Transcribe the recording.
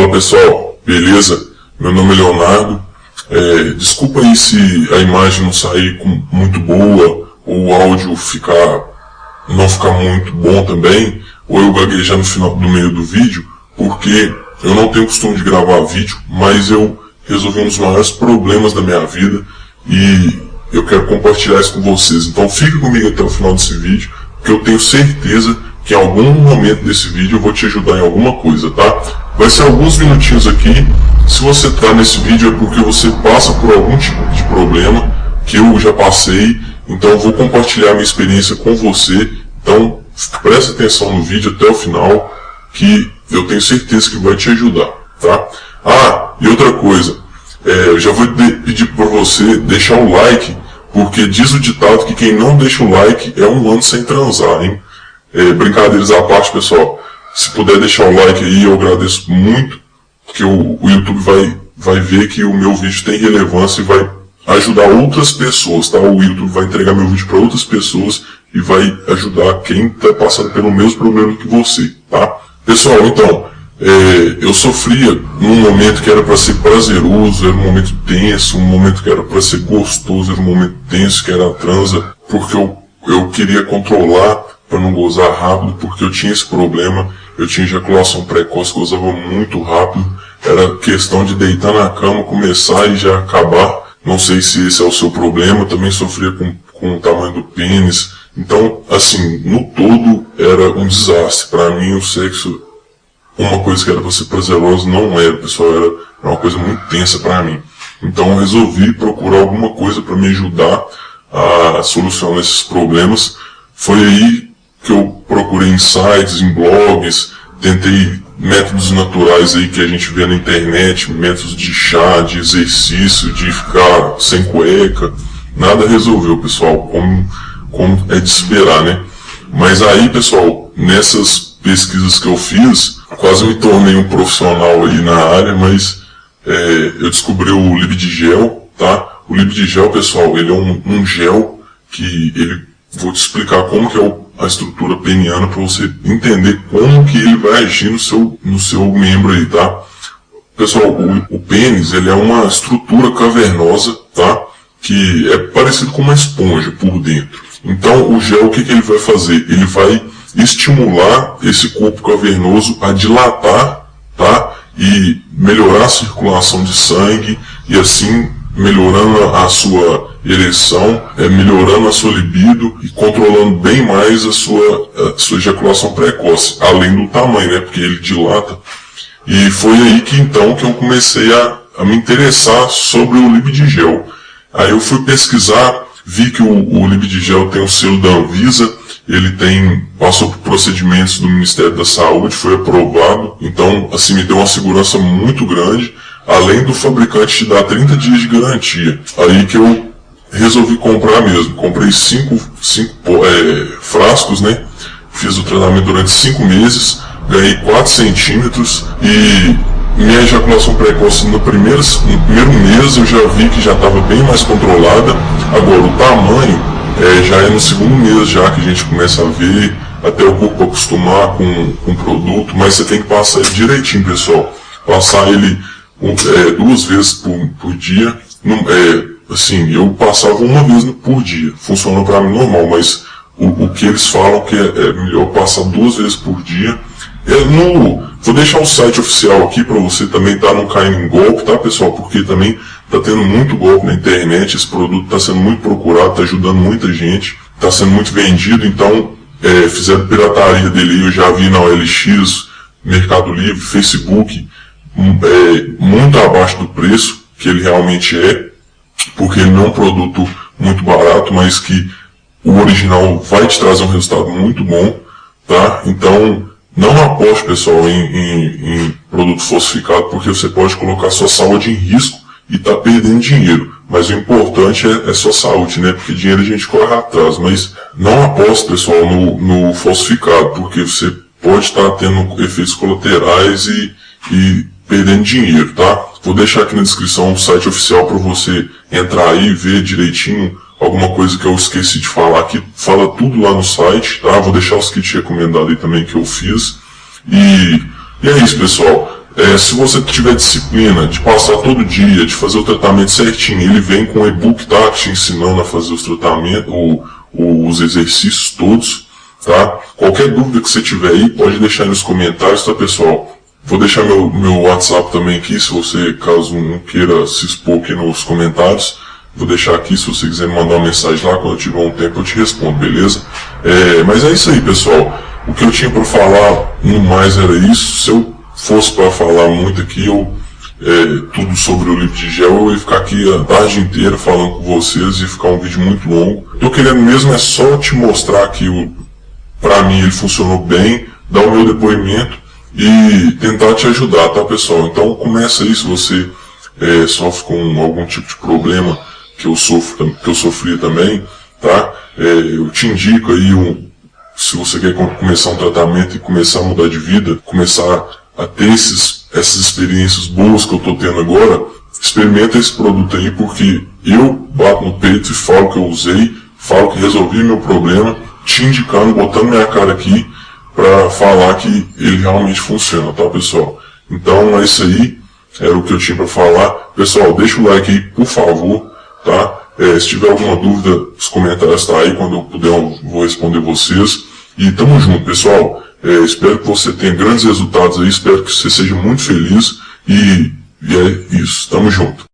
Fala pessoal, beleza? Meu nome é Leonardo. Desculpa aí se a imagem não sair muito boa, ou o áudio não ficar muito bom também, ou eu gaguejar no meio do vídeo, porque eu não tenho costume de gravar vídeo, mas eu resolvi um dos maiores problemas da minha vida e eu quero compartilhar isso com vocês. Então fique comigo até o final desse vídeo, porque eu tenho certeza que em algum momento desse vídeo eu vou te ajudar em alguma coisa, tá? Vai ser alguns minutinhos aqui. Se você está nesse vídeo é porque você passa por algum tipo de problema que eu já passei, então eu vou compartilhar minha experiência com você. Então preste atenção no vídeo até o final, que eu tenho certeza que vai te ajudar, tá? E outra coisa, eu já vou pedir para você deixar o like, porque diz o ditado que quem não deixa o like é um ano sem transar, hein? Brincadeiras à parte, pessoal. Se puder deixar o like aí, eu agradeço muito, porque o YouTube vai ver que o meu vídeo tem relevância e vai ajudar outras pessoas, tá? O YouTube vai entregar meu vídeo para outras pessoas e vai ajudar quem está passando pelo mesmo problema que você, tá? Pessoal, então, eu sofria num momento que era para ser prazeroso, era um momento tenso, um momento que era para ser gostoso, era um momento tenso, que era a transa, porque eu queria controlar para não gozar rápido, porque eu tinha esse problema, eu tinha ejaculação precoce, gozava muito rápido, era questão de deitar na cama, começar e já acabar. Não sei se esse é o seu problema, eu também sofria com o tamanho do pênis. Então, assim, no todo era um desastre. Para mim, o sexo, uma coisa que era para ser prazerosa, não era, pessoal, era uma coisa muito tensa para mim. Então eu resolvi procurar alguma coisa para me ajudar a solucionar esses problemas. Foi aí que eu procurei em sites, em blogs, tentei métodos naturais aí que a gente vê na internet, métodos de chá, de exercício, de ficar sem cueca. Nada resolveu, pessoal, como é de esperar, né? Mas aí, pessoal, nessas pesquisas que eu fiz, quase me tornei um profissional aí na área, mas eu descobri o Libidigel, tá? O Libidigel, pessoal, ele é um gel que vou te explicar como que é a estrutura peniana para você entender como que ele vai agir no seu membro aí, tá? Pessoal, o pênis, ele é uma estrutura cavernosa, tá? Que é parecido com uma esponja por dentro. Então o gel, o que ele vai fazer? Ele vai estimular esse corpo cavernoso a dilatar, tá? E melhorar a circulação de sangue e assim melhorando a sua ereção, melhorando a sua libido e controlando bem mais a sua ejaculação precoce, além do tamanho, né? Porque ele dilata. E foi aí que então que eu comecei a me interessar sobre o Libidigel. Aí eu fui pesquisar, vi que o Libidigel tem o selo da Anvisa, ele passou por procedimentos do Ministério da Saúde, foi aprovado, então assim me deu uma segurança muito grande, além do fabricante te dar 30 dias de garantia. Aí que eu resolvi comprar mesmo, comprei 5 frascos, né? Fiz o tratamento durante 5 meses, ganhei 4 centímetros e minha ejaculação precoce no primeiro mês eu já vi que já estava bem mais controlada. Agora o tamanho já é no segundo mês já que a gente começa a ver, até o corpo acostumar com o produto, mas você tem que passar ele direitinho, pessoal. Passar ele 2 vezes por dia. Assim, eu passava uma vez por dia, funcionou para mim normal, mas o que eles falam que é melhor passar 2 vezes por dia. Vou deixar o site oficial aqui para você também não cair em golpe, tá, pessoal? Porque também tá tendo muito golpe na internet, esse produto está sendo muito procurado, tá ajudando muita gente, está sendo muito vendido, então fizeram pirataria dele, eu já vi na OLX, Mercado Livre, Facebook, muito abaixo do preço que ele realmente é, porque ele não é um produto muito barato, mas que o original vai te trazer um resultado muito bom, tá? Então não aposte, pessoal, em produto falsificado, porque você pode colocar sua saúde em risco e tá perdendo dinheiro. Mas o importante é sua saúde, né? Porque dinheiro a gente corre atrás. Mas não aposte, pessoal, no falsificado, porque você pode estar tendo efeitos colaterais e perdendo dinheiro, tá? Vou deixar aqui na descrição o site oficial para você entrar aí e ver direitinho alguma coisa que eu esqueci de falar aqui, fala tudo lá no site, tá? Vou deixar os kits recomendados aí também que eu fiz. E é isso, pessoal. Se você tiver disciplina de passar todo dia, de fazer o tratamento certinho, ele vem com o e-book, tá? Te ensinando a fazer os tratamentos, os exercícios todos, tá? Qualquer dúvida que você tiver aí, pode deixar aí nos comentários, tá, pessoal? Vou deixar meu WhatsApp também aqui, se você, caso não queira se expor aqui nos comentários. Vou deixar aqui, se você quiser me mandar uma mensagem lá, quando eu tiver um tempo eu te respondo, beleza? Mas é isso aí, pessoal. O que eu tinha para falar, no mais era isso. Se eu fosse para falar muito aqui, tudo sobre o livro de gel, eu ia ficar aqui a tarde inteira falando com vocês, ia ficar um vídeo muito longo. Tô querendo mesmo é só te mostrar que para mim ele funcionou bem, dar o meu depoimento e tentar te ajudar, tá, pessoal? Então começa aí, se você sofre com algum tipo de problema que eu sofri também, tá? Eu te indico aí se você quer começar um tratamento e começar a mudar de vida, começar a ter essas experiências boas que eu tô tendo agora, experimenta esse produto aí, porque eu bato no peito e falo que eu usei, falo que resolvi meu problema, te indicando, botando minha cara aqui, para falar que ele realmente funciona, tá, pessoal? Então é isso aí, era o que eu tinha para falar. Pessoal, deixa o like aí, por favor, tá? Se tiver alguma dúvida, os comentários tá aí, quando eu puder eu vou responder vocês. E tamo junto, pessoal. Espero que você tenha grandes resultados aí, espero que você seja muito feliz e é isso, tamo junto.